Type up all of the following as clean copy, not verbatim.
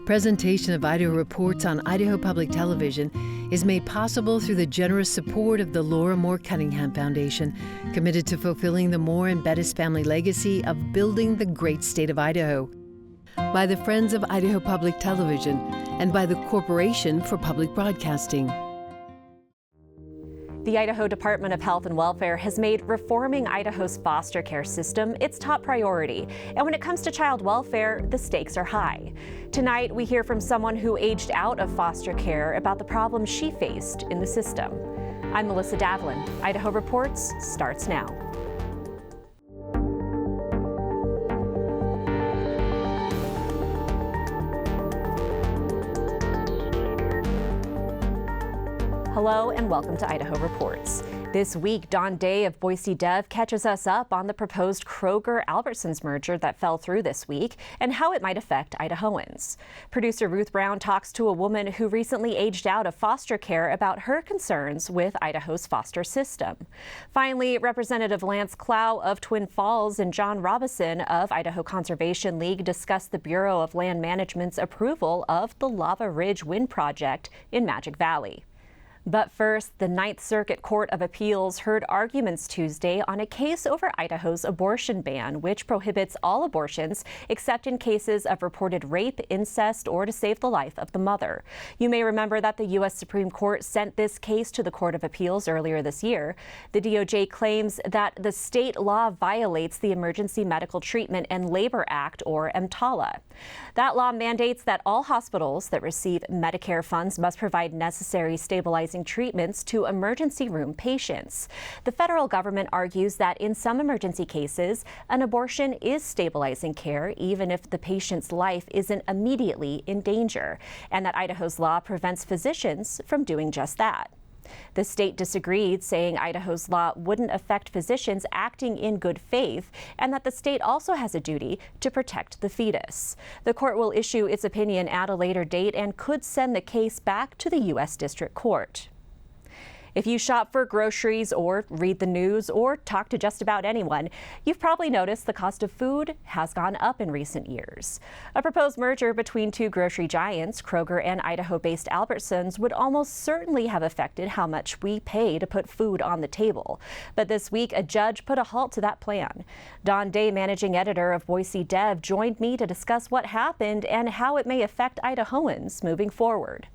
Presentation of Idaho Reports on Idaho Public Television is made possible through the generous support of the Laura Moore Cunningham Foundation, committed to fulfilling the Moore and Bettis family legacy of building the great state of Idaho. By the Friends of Idaho Public Television and by the Corporation for Public Broadcasting. The Idaho Department of Health and Welfare has made reforming Idaho's foster care system its top priority. And when it comes to child welfare, the stakes are high. Tonight, we hear from someone who aged out of foster care about the problems she faced in the system. I'm Melissa Davlin. Idaho Reports starts now. Hello and welcome to Idaho Reports. This week, Don Day of BoiseDev catches us up on the proposed Kroger-Albertsons merger that fell through this week and how it might affect Idahoans. Producer Ruth Brown talks to a woman who recently aged out of foster care about her concerns with Idaho's foster system. Finally, Representative Lance Clow of Twin Falls and John Robison of Idaho Conservation League discussed the Bureau of Land Management's approval of the Lava Ridge Wind Project in Magic Valley. But first, the Ninth Circuit Court of Appeals heard arguments Tuesday on a case over Idaho's abortion ban, which prohibits all abortions except in cases of reported rape, incest, or to save the life of the mother. You may remember that the U.S. Supreme Court sent this case to the Court of Appeals earlier this year. The DOJ claims that the state law violates the Emergency Medical Treatment and Labor Act, or EMTALA. That law mandates that all hospitals that receive Medicare funds must provide necessary stabilizing treatments to emergency room patients. The federal government argues that in some emergency cases, an abortion is stabilizing care even if the patient's life isn't immediately in danger, and that Idaho's law prevents physicians from doing just that. The state disagreed, saying Idaho's law wouldn't affect physicians acting in good faith and that the state also has a duty to protect the fetus. The court will issue its opinion at a later date and could send the case back to the U.S. District Court. If you shop for groceries or read the news or talk to just about anyone, you've probably noticed the cost of food has gone up in recent years. A proposed merger between two grocery giants, Kroger and Idaho-based Albertsons, would almost certainly have affected how much we pay to put food on the table. But this week, a judge put a halt to that plan. Don Day, managing editor of BoiseDev, joined me to discuss what happened and how it may affect Idahoans moving forward.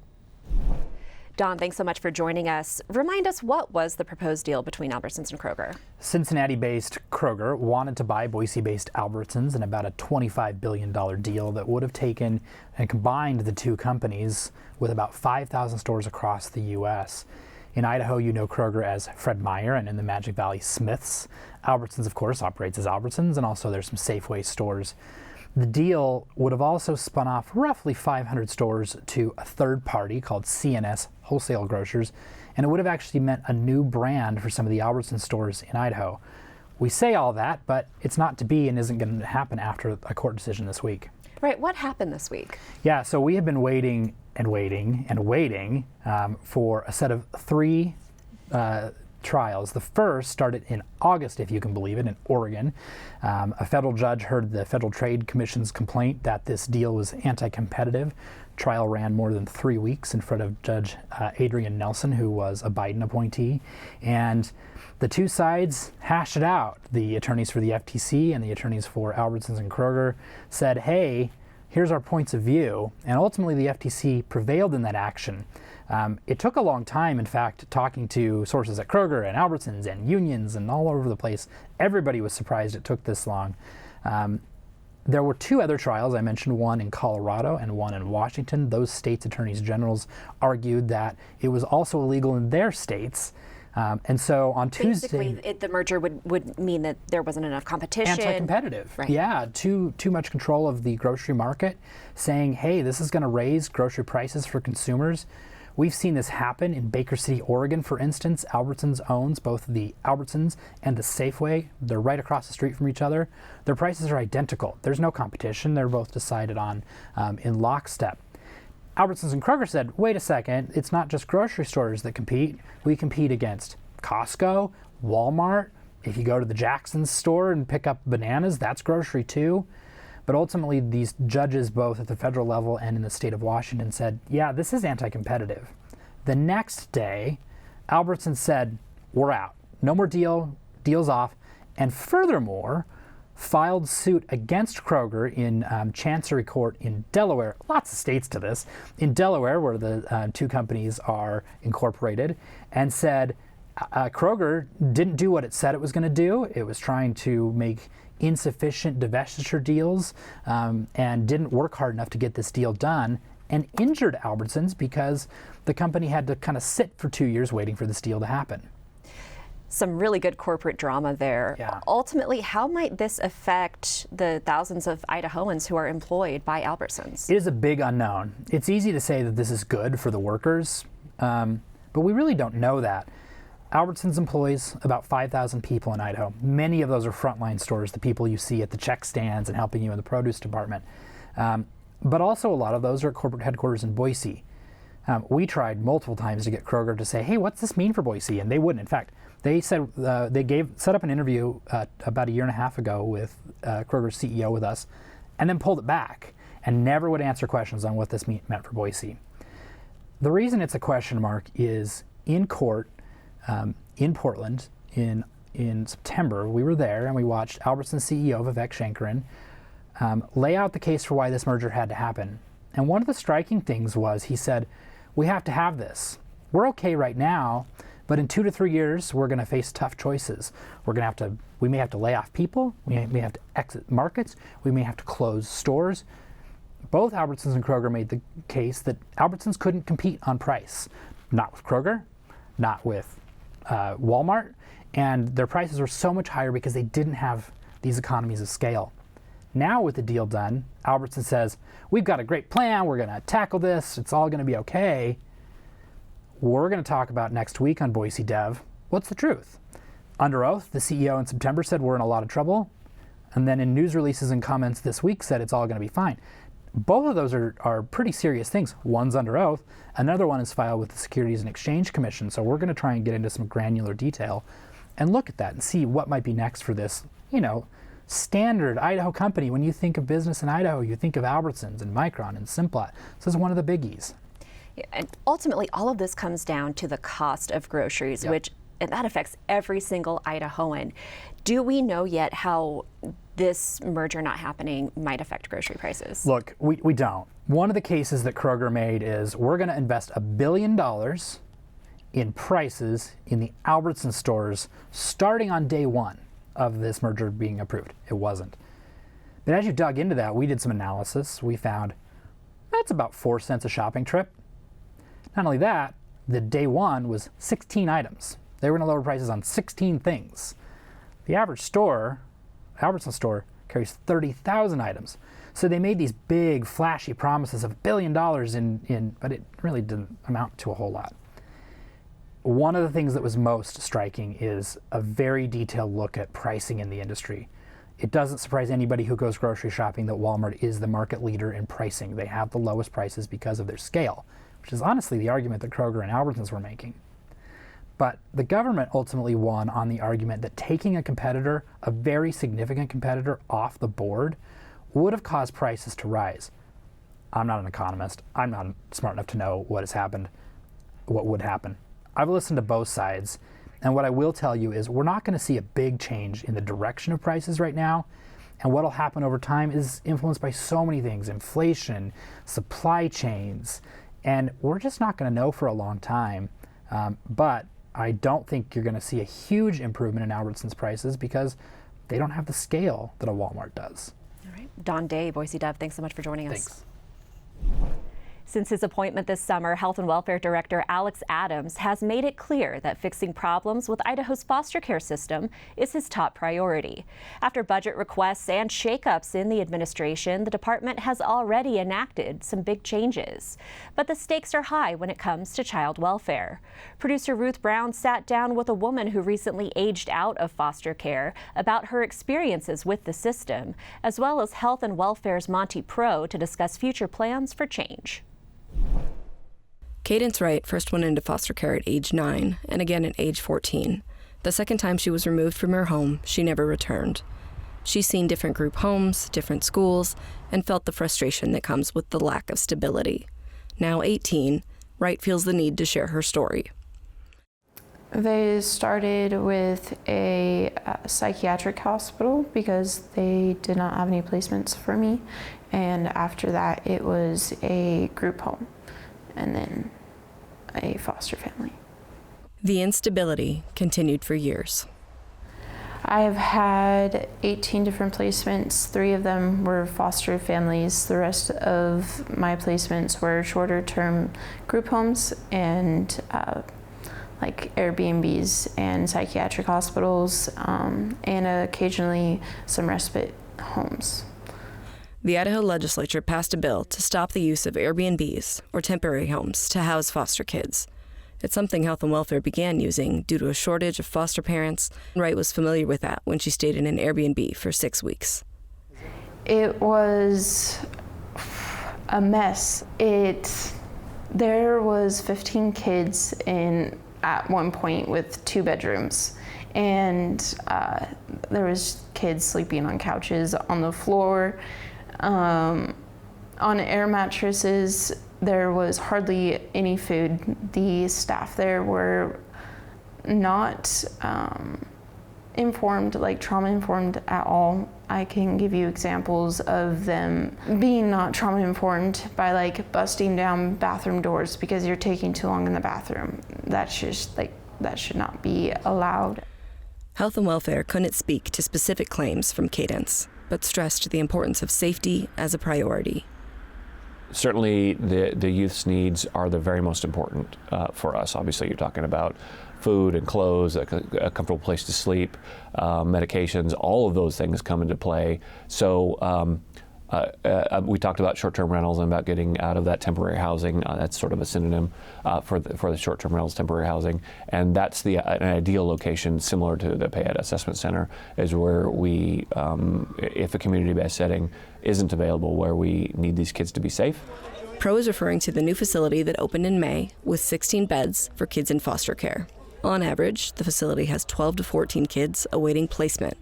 Don, thanks so much for joining us. Remind us, what was the proposed deal between Albertsons and Kroger? Cincinnati-based Kroger wanted to buy Boise-based Albertsons in about a $25 billion deal that would have taken and combined the two companies with about 5,000 stores across the U.S. In Idaho, you know Kroger as Fred Meyer, and in the Magic Valley, Smith's. Albertsons, of course, operates as Albertsons, and also there's some Safeway stores. The deal would have also spun off roughly 500 stores to a third party called CNS Wholesale Grocers, and it would have actually meant a new brand for some of the Albertsons stores in Idaho. We say all that, but it's not to be and isn't going to happen after a court decision this week. Right, what happened this week? Yeah, so we have been waiting and waiting and waiting for a set of three trials. The first started in August, if you can believe it, in Oregon. A federal judge heard the Federal Trade Commission's complaint that this deal was anti-competitive. Trial ran more than 3 weeks in front of Judge Adrian Nelson, who was a Biden appointee. And the two sides hashed it out. The attorneys for the FTC and the attorneys for Albertsons and Kroger said, hey, here's our points of view. And ultimately, the FTC prevailed in that action. It took a long time, in fact, talking to sources at Kroger and Albertsons and unions and all over the place. Everybody was surprised it took this long. There were two other trials. I mentioned one in Colorado and one in Washington. Those states' attorneys generals argued that it was also illegal in their states. And so on Tuesday... Basically, the merger would mean that there wasn't enough competition. Anti-competitive. Right. Yeah, too much control of the grocery market, saying, hey, this is going to raise grocery prices for consumers. We've seen this happen in Baker City, Oregon, for instance. Albertsons owns both the Albertsons and the Safeway. They're right across the street from each other. Their prices are identical. There's no competition. They're both decided on in lockstep. Albertsons and Kroger said, wait a second, it's not just grocery stores that compete. We compete against Costco, Walmart. If you go to the Jackson's store and pick up bananas, that's grocery too. But ultimately, these judges, both at the federal level and in the state of Washington, said, yeah, this is anti-competitive. The next day, Albertsons said, we're out. No more deals off. And furthermore, filed suit against Kroger in Chancery Court in Delaware. Lots of states to this. In Delaware, where the two companies are incorporated, and said Kroger didn't do what it said it was going to do. It was trying to make insufficient divestiture deals and didn't work hard enough to get this deal done, and injured Albertsons because the company had to kind of sit for 2 years waiting for this deal to happen. Some really good corporate drama there. Yeah. Ultimately, how might this affect the thousands of Idahoans who are employed by Albertsons? It is a big unknown. It's easy to say that this is good for the workers, but we really don't know that. Albertsons employs about 5,000 people in Idaho. Many of those are frontline stores, the people you see at the check stands and helping you in the produce department. But also a lot of those are at corporate headquarters in Boise. We tried multiple times to get Kroger to say, hey, what's this mean for Boise? And they wouldn't. In fact, they said set up an interview about a year and a half ago with Kroger's CEO with us, and then pulled it back and never would answer questions on what this meant for Boise. The reason it's a question mark is in court in Portland in September, we were there and we watched Albertsons CEO Vivek Shankaran lay out the case for why this merger had to happen. And one of the striking things was he said, we have to have this. We're okay right now, but in 2 to 3 years, we're going to face tough choices. We may have to lay off people. We may have to exit markets. We may have to close stores. Both Albertsons and Kroger made the case that Albertsons couldn't compete on price. Not with Kroger, not with Walmart, and their prices were so much higher because they didn't have these economies of scale. Now with the deal done, Albertsons says, we've got a great plan, we're going to tackle this, it's all going to be okay. We're going to talk about next week on BoiseDev, what's the truth? Under oath, the CEO in September said we're in a lot of trouble, and then in news releases and comments this week said it's all going to be fine. Both of those are pretty serious things. One's under oath, another one is filed with the Securities and Exchange Commission, so we're going to try and get into some granular detail and look at that and see what might be next for this, standard Idaho company. When you think of business in Idaho, you think of Albertsons and Micron and Simplot. This is one of the biggies. Yeah, and ultimately, all of this comes down to the cost of groceries, Yep. and that affects every single Idahoan. Do we know yet how this merger not happening might affect grocery prices? Look, we don't. One of the cases that Kroger made is we're going to invest $1 billion in prices in the Albertsons stores starting on day one of this merger being approved. It wasn't. But as you dug into that, we did some analysis. We found that's about 4 cents a shopping trip. Not only that, the day one was 16 items. They were going to lower prices on 16 things. The average store, Albertsons store, carries 30,000 items. So they made these big, flashy promises of $1 billion but it really didn't amount to a whole lot. One of the things that was most striking is a very detailed look at pricing in the industry. It doesn't surprise anybody who goes grocery shopping that Walmart is the market leader in pricing. They have the lowest prices because of their scale, which is honestly the argument that Kroger and Albertsons were making. But the government ultimately won on the argument that taking a competitor, a very significant competitor, off the board would have caused prices to rise. I'm not an economist. I'm not smart enough to know what has happened, what would happen. I've listened to both sides, and what I will tell you is we're not going to see a big change in the direction of prices right now, and what will happen over time is influenced by so many things: inflation, supply chains, and we're just not going to know for a long time. But I don't think you're going to see a huge improvement in Albertsons prices because they don't have the scale that a Walmart does. All right. Don Day, BoiseDev, thanks so much for joining us. Thanks. Since his appointment this summer, Health and Welfare Director Alex Adams has made it clear that fixing problems with Idaho's foster care system is his top priority. After budget requests and shakeups in the administration, the department has already enacted some big changes. But the stakes are high when it comes to child welfare. Producer Ruth Brown sat down with a woman who recently aged out of foster care about her experiences with the system, as well as Health and Welfare's Monty Pro to discuss future plans for change. Cadence Wright first went into foster care at age 9 and again at age 14. The second time she was removed from her home, she never returned. She's seen different group homes, different schools, and felt the frustration that comes with the lack of stability. Now 18, Wright feels the need to share her story. They started with a psychiatric hospital because they did not have any placements for me. And after that, it was a group home and then a foster family. The instability continued for years. I have had 18 different placements. 3 of them were foster families. The rest of my placements were shorter term group homes and like Airbnbs and psychiatric hospitals, and occasionally some respite homes. The Idaho legislature passed a bill to stop the use of Airbnbs, or temporary homes, to house foster kids. It's something Health and Welfare began using due to a shortage of foster parents. Wright was familiar with that when she stayed in an Airbnb for 6 weeks. It was a mess. There was 15 kids at one point with 2 bedrooms, and there was kids sleeping on couches, on the floor, on air mattresses. There was hardly any food. The staff there were not informed, like trauma informed at all. I can give you examples of them being not trauma informed by like busting down bathroom doors because you're taking too long in the bathroom. That's just that should not be allowed. Health and Welfare couldn't speak to specific claims from Cadence, but stressed the importance of safety as a priority. Certainly the youth's needs are the very most important for us. Obviously, you're talking about food and clothes, a comfortable place to sleep, medications, all of those things come into play. So we talked about short-term rentals and about getting out of that temporary housing. That's sort of a synonym for the short-term rentals, temporary housing. And that's an ideal location, similar to the Payette Assessment Center, is where we, if a community-based setting isn't available, where we need these kids to be safe. Pro is referring to the new facility that opened in May with 16 beds for kids in foster care. On average, the facility has 12 to 14 kids awaiting placement.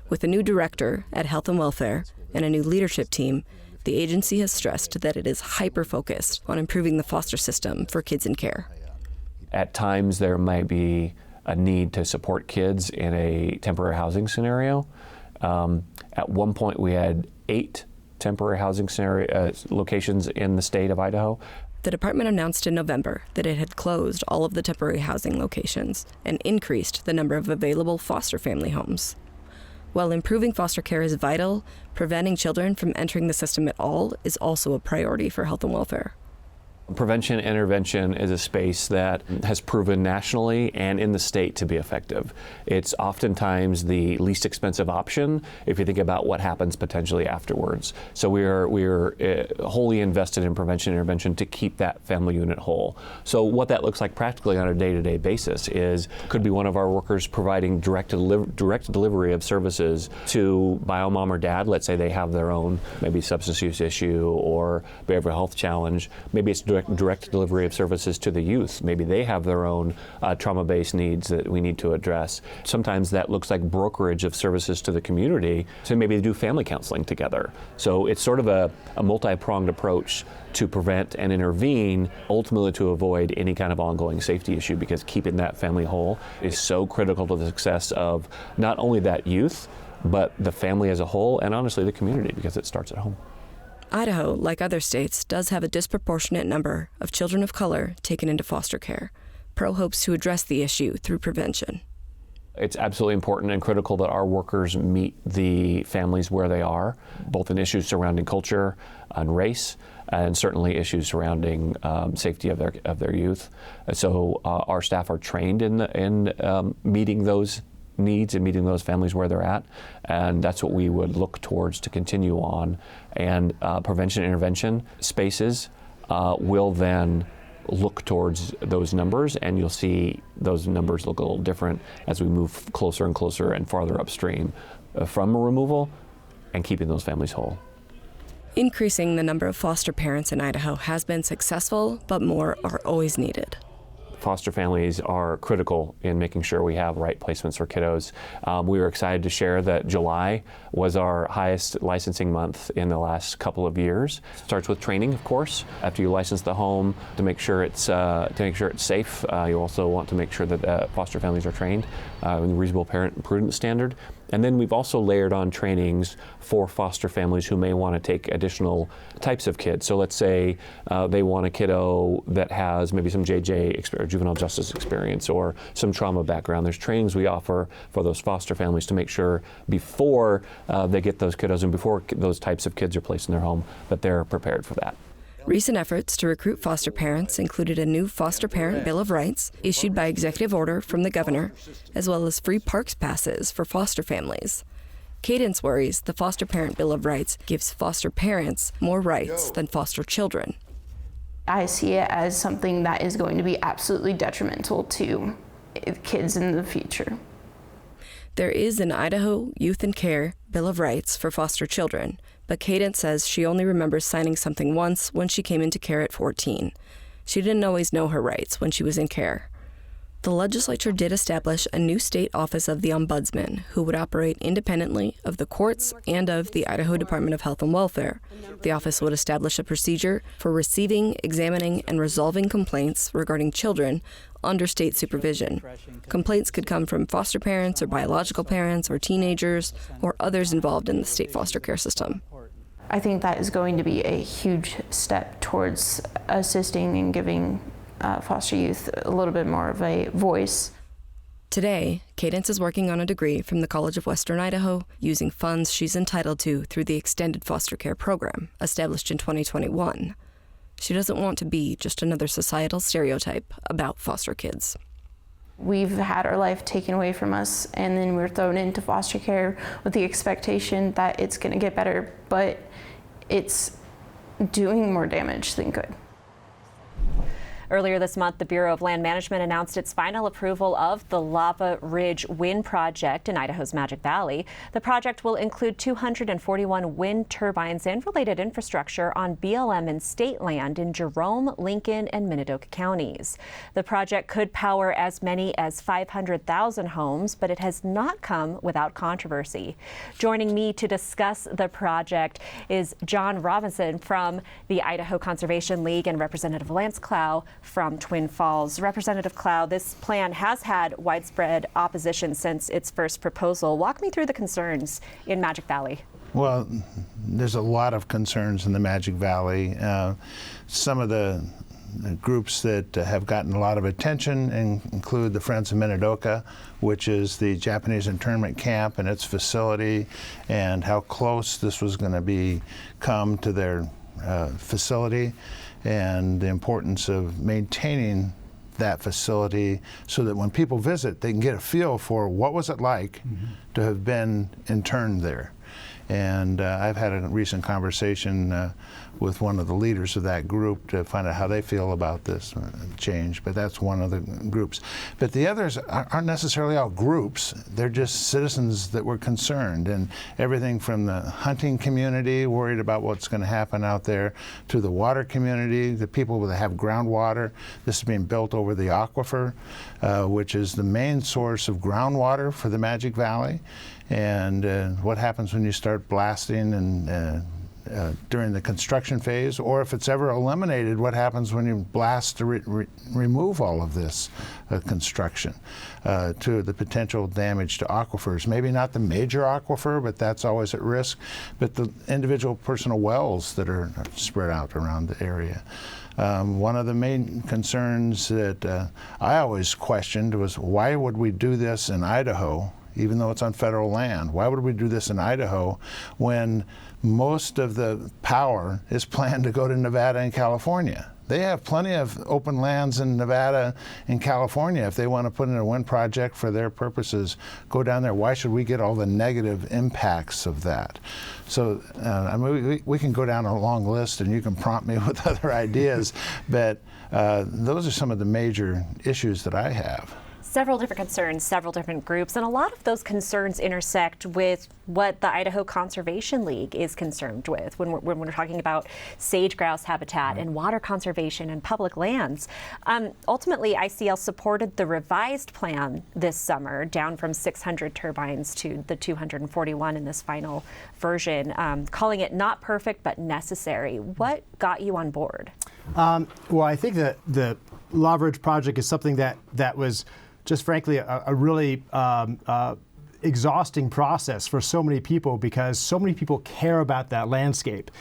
With a new director at Health and Welfare and a new leadership team, the agency has stressed that it is hyper-focused on improving the foster system for kids in care. At times, there might be a need to support kids in a temporary housing scenario. At one point, we had 8 temporary housing locations in the state of Idaho. The department announced in November that it had closed all of the temporary housing locations and increased the number of available foster family homes. While improving foster care is vital, preventing children from entering the system at all is also a priority for Health and Welfare. Prevention intervention is a space that has proven nationally and in the state to be effective. It's oftentimes the least expensive option if you think about what happens potentially afterwards. So we're wholly invested in prevention intervention to keep that family unit whole. So what that looks like practically on a day-to-day basis could be one of our workers providing direct delivery of services to bio mom or dad. Let's say they have their own maybe substance use issue or behavioral health challenge. Maybe it's direct delivery of services to the youth. Maybe they have their own trauma-based needs that we need to address. Sometimes that looks like brokerage of services to the community, so maybe they do family counseling together. So it's sort of a multi-pronged approach to prevent and intervene, ultimately to avoid any kind of ongoing safety issue, because keeping that family whole is so critical to the success of not only that youth, but the family as a whole, and honestly the community, because it starts at home. Idaho, like other states, does have a disproportionate number of children of color taken into foster care. Pro hopes to address the issue through prevention. It's absolutely important and critical that our workers meet the families where they are, both in issues surrounding culture and race, and certainly issues surrounding safety of their youth. So our staff are trained in meeting those needs and meeting those families where they're at, and that's what we would look towards to continue on. And prevention intervention spaces will then look towards those numbers, and you'll see those numbers look a little different as we move closer and closer and farther upstream from removal and keeping those families whole. Increasing the number of foster parents in Idaho has been successful, but more are always needed. foster families are critical in making sure we have right placements for kiddos. We were excited to share that July was our highest licensing month in the last couple of years. Starts with training, of course. After you license the home, to make sure it's safe, you also want to make sure that foster families are trained in the reasonable parent and prudent standard. And then we've also layered on trainings for foster families who may want to take additional types of kids. So let's say they want a kiddo that has maybe some JJ experience, juvenile justice experience, or some trauma background. There's trainings we offer for those foster families to make sure before they get those kiddos and before those types of kids are placed in their home that they're prepared for that. Recent efforts to recruit foster parents included a new foster parent Bill of Rights issued by executive order from the governor, as well as free parks passes for foster families. Cadence worries the foster parent Bill of Rights gives foster parents more rights than foster children. I see it as something that is going to be absolutely detrimental to kids in the future. There is an Idaho Youth in Care Bill of Rights for foster children, but Cadence says she only remembers signing something once when she came into care at 14. She didn't always know her rights when she was in care. The legislature did establish a new state office of the Ombudsman, who would operate independently of the courts and of the Idaho Department of Health and Welfare. The office would establish a procedure for receiving, examining, and resolving complaints regarding children under state supervision. Complaints could come from foster parents or biological parents or teenagers or others involved in the state foster care system. I think that is going to be a huge step towards assisting and giving foster youth a little bit more of a voice. Today, Cadence is working on a degree from the College of Western Idaho using funds she's entitled to through the Extended Foster Care Program, established in 2021. She doesn't want to be just another societal stereotype about foster kids. We've had our life taken away from us, and then we're thrown into foster care with the expectation that it's going to get better, but it's doing more damage than good. Earlier this month, the Bureau of Land Management announced its final approval of the Lava Ridge Wind Project in Idaho's Magic Valley. The project will include 241 wind turbines and related infrastructure on BLM and state land in Jerome, Lincoln, and Minidoka counties. The project could power as many as 500,000 homes, but it has not come without controversy. Joining me to discuss the project is John Robison from the Idaho Conservation League and Representative Lance Clow from Twin Falls. Representative Clow, this plan has had widespread opposition since its first proposal. Walk me through the concerns in Magic Valley. Well, there's a lot of concerns in the Magic Valley. Some of the groups that have gotten a lot of attention include the Friends of Minidoka, which is the Japanese internment camp and its facility, and how close this was going to come to their facility, and the importance of maintaining that facility so that when people visit, they can get a feel for what was it like to have been interned there. And I've had a recent conversation with one of the leaders of that group to find out how they feel about this change, but that's one of the groups. But the others aren't necessarily all groups, they're just citizens that were concerned, and everything from the hunting community, worried about what's going to happen out there, to the water community, the people that have groundwater. This is being built over the aquifer, which is the main source of groundwater for the Magic Valley. And what happens when you start blasting and during the construction phase, or if it's ever eliminated, what happens when you blast to remove all of this construction, to the potential damage to aquifers. Maybe not the major aquifer, but that's always at risk, but the individual personal wells that are spread out around the area. One of the main concerns that I always questioned was, why would we do this in Idaho, even though it's on federal land? Why would we do this in Idaho when most of the power is planned to go to Nevada and California? They have plenty of open lands in Nevada and California. If they want to put in a wind project for their purposes, go down there. Why should we get all the negative impacts of that? So I mean, we can go down a long list and you can prompt me with other ideas, but those are some of the major issues that I have. several different concerns, several different groups, and a lot of those concerns intersect with what the Idaho Conservation League is concerned with when we're talking about sage grouse habitat and water conservation and public lands. Ultimately, ICL supported the revised plan this summer, down from 600 turbines to the 241 in this final version, calling it not perfect but necessary. What got you on board? Well, I think that the Law Bridge project is something that was just frankly a really exhausting process for so many people, because so many people care about that landscape.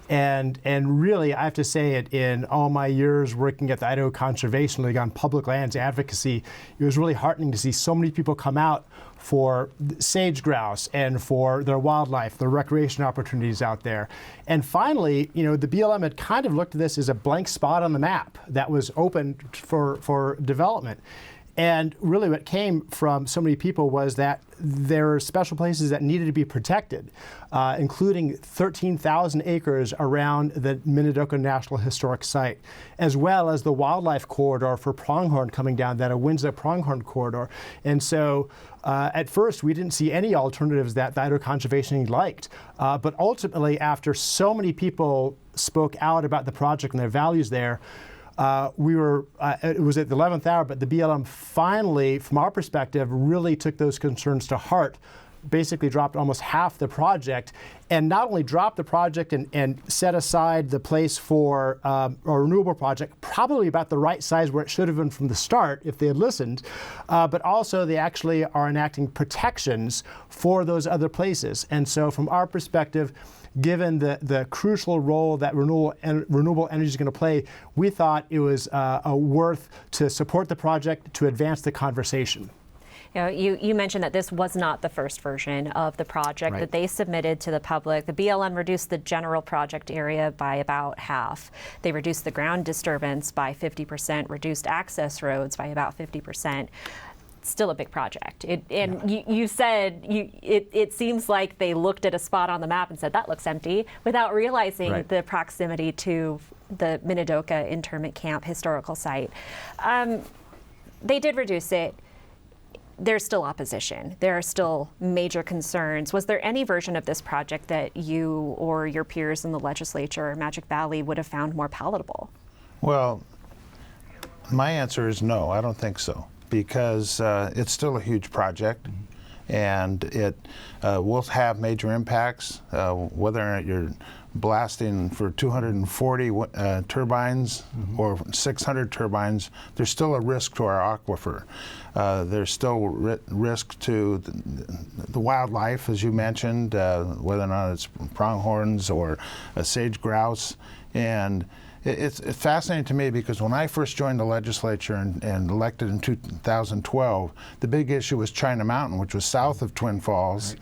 And really, I have to say it, in all my years working at the Idaho Conservation League on public lands advocacy, it was really heartening to see so many people come out for sage grouse and for their wildlife, their recreation opportunities out there. And finally, the BLM had kind of looked at this as a blank spot on the map that was open for development. And really what came from so many people was that there are special places that needed to be protected, including 13,000 acres around the Minidoka National Historic Site, as well as the wildlife corridor for pronghorn coming down, that Awinza pronghorn corridor. And so at first we didn't see any alternatives that the Idaho Conservation League liked. But ultimately, after so many people spoke out about the project and their values there, it was at the 11th hour, but the BLM finally, from our perspective, really took those concerns to heart, basically dropped almost half the project, and not only dropped the project and set aside the place for a renewable project, probably about the right size where it should have been from the start if they had listened, but also they actually are enacting protections for those other places. And so from our perspective, given the crucial role that renewable energy is going to play, we thought it was worth to support the project to advance the conversation. You mentioned that this was not the first version of the project that they submitted to the public. The BLM reduced the general project area by about half. They reduced the ground disturbance by 50%, reduced access roads by about 50%. Still a big project. You said it seems like they looked at a spot on the map and said that looks empty, without realizing the proximity to the Minidoka Internment Camp historical site. They did reduce it. There's still opposition. There are still major concerns. Was there any version of this project that you or your peers in the legislature or Magic Valley would have found more palatable? Well, my answer is no, I don't think so. Because it's still a huge project, and it will have major impacts. Whether or not you're blasting for 240 turbines or 600 turbines, there's still a risk to our aquifer. There's still risk to the wildlife, as you mentioned, whether or not it's pronghorns or sage grouse. And it's fascinating to me, because when I first joined the legislature and elected in 2012, the big issue was China Mountain, which was south of Twin Falls,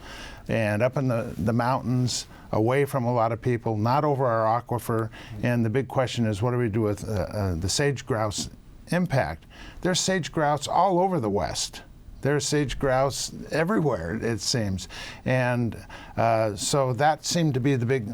and up in the mountains, away from a lot of people, not over our aquifer. And the big question is, what do we do with the sage grouse impact? There's sage grouse all over the West. There's sage grouse everywhere, it seems. And so that seemed to be the big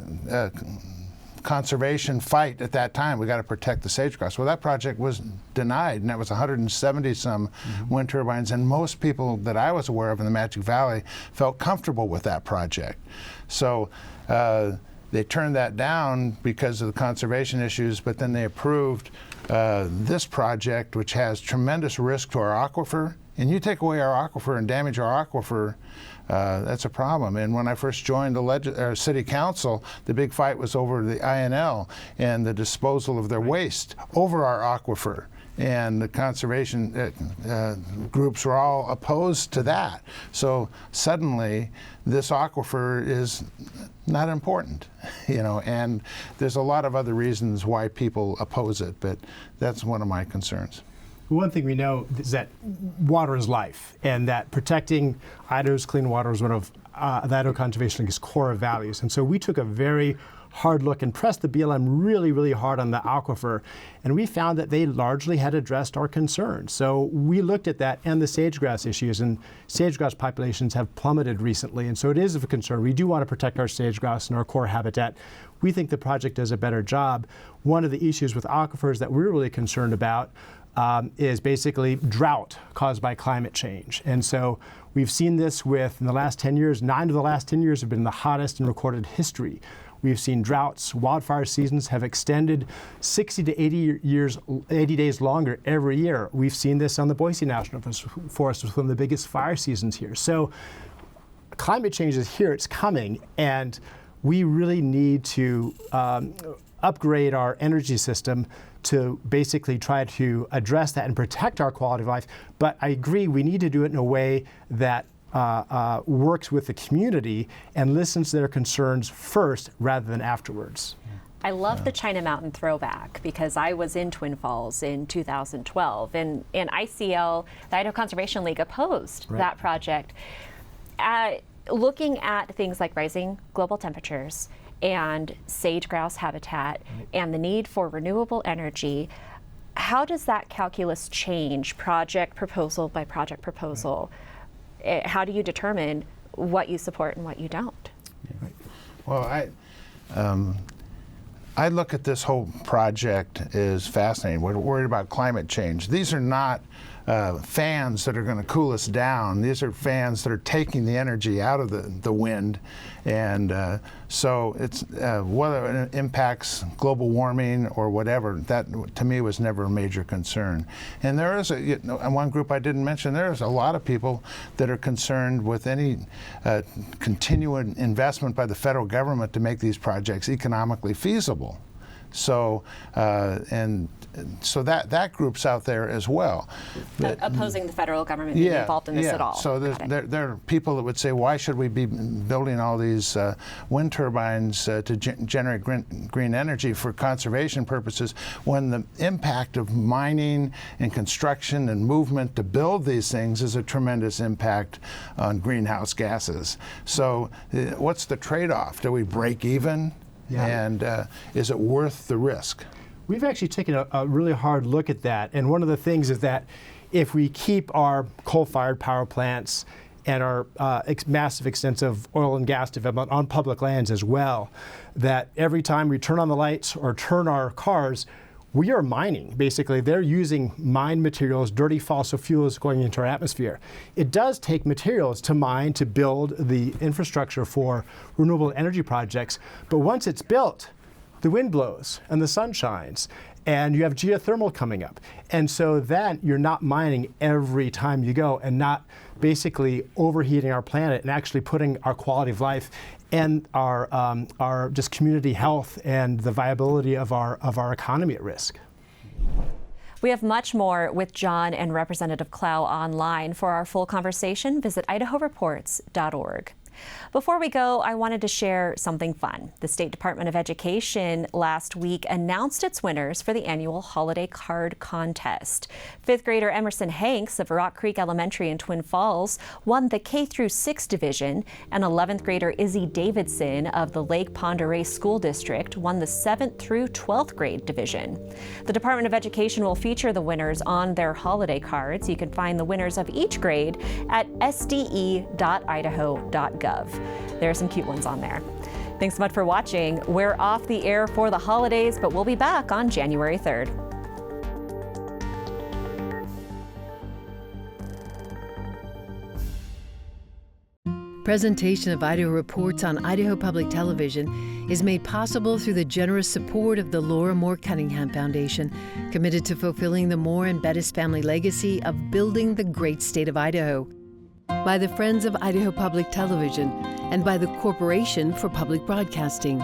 conservation fight at that time. We got to protect the sage grouse. Well, that project was denied, and that was 170 some wind turbines, and most people that I was aware of in the Magic Valley felt comfortable with that project. So they turned that down because of the conservation issues, but then they approved this project, which has tremendous risk to our aquifer. And you take away our aquifer and damage our aquifer, that's a problem. And when I first joined the city council, the big fight was over the INL and the disposal of their waste over our aquifer. And the conservation groups were all opposed to that. So suddenly, this aquifer is not important, and there's a lot of other reasons why people oppose it, but that's one of my concerns. One thing we know is that water is life, and that protecting Idaho's clean water is one of the Idaho Conservation League's core values. And so we took a very hard look and pressed the BLM really, really hard on the aquifer, and we found that they largely had addressed our concerns. So we looked at that and the sage grouse issues, and sage grouse populations have plummeted recently, and so it is of a concern. We do want to protect our sage grouse and our core habitat. We think the project does a better job. One of the issues with aquifers that we're really concerned about is basically drought caused by climate change. And so we've seen this in the last 10 years, 9 of the last 10 years have been the hottest in recorded history. We've seen droughts, wildfire seasons have extended 60 to 80 days longer every year. We've seen this on the Boise National Forest, with one of the biggest fire seasons here. So climate change is here, it's coming, and we really need to upgrade our energy system to basically try to address that and protect our quality of life. But I agree, we need to do it in a way that works with the community and listens to their concerns first rather than afterwards. I love the China Mountain throwback because I was in Twin Falls in 2012, and ICL, the Idaho Conservation League, opposed that project. Looking at things like rising global temperatures and sage-grouse habitat and the need for renewable energy, how does that calculus change project proposal by project proposal? How do you determine what you support and what you don't? Well, I look at this whole project as fascinating. We're worried about climate change. These are not fans that are going to cool us down. These are fans that are taking the energy out of the wind. And so it's whether it impacts global warming or whatever, that to me was never a major concern. And there is one group I didn't mention, there's a lot of people that are concerned with any continuing investment by the federal government to make these projects economically feasible. So so that group's out there as well. Opposing the federal government being involved in this at all. So there are people that would say, why should we be building all these wind turbines to generate green energy for conservation purposes when the impact of mining and construction and movement to build these things is a tremendous impact on greenhouse gases. So what's the trade-off? Do we break even? Yeah. And is it worth the risk? We've actually taken a really hard look at that. And one of the things is that if we keep our coal-fired power plants and our massive extensive oil and gas development on public lands as well, that every time we turn on the lights or turn our cars, we are mining. Basically, they're using mined materials, dirty fossil fuels going into our atmosphere. It does take materials to mine to build the infrastructure for renewable energy projects, but once it's built, the wind blows and the sun shines, and you have geothermal coming up. And so then you're not mining every time you go and not basically overheating our planet and actually putting our quality of life and our just community health and the viability of our economy at risk. We have much more with John and Representative Clow online. For our full conversation, visit idahoreports.org. Before we go, I wanted to share something fun. The State Department of Education last week announced its winners for the annual Holiday Card Contest. 5th grader Emerson Hanks of Rock Creek Elementary in Twin Falls won the K-6 division, and 11th grader Izzy Davidson of the Lake Pend Oreille School District won the 7th through 12th grade division. The Department of Education will feature the winners on their holiday cards. You can find the winners of each grade at sde.idaho.gov. There are some cute ones on there. Thanks so much for watching. We're off the air for the holidays, but we'll be back on January 3rd. Presentation of Idaho Reports on Idaho Public Television is made possible through the generous support of the Laura Moore Cunningham Foundation, committed to fulfilling the Moore and Bettis family legacy of building the great state of Idaho. By the Friends of Idaho Public Television and by the Corporation for Public Broadcasting.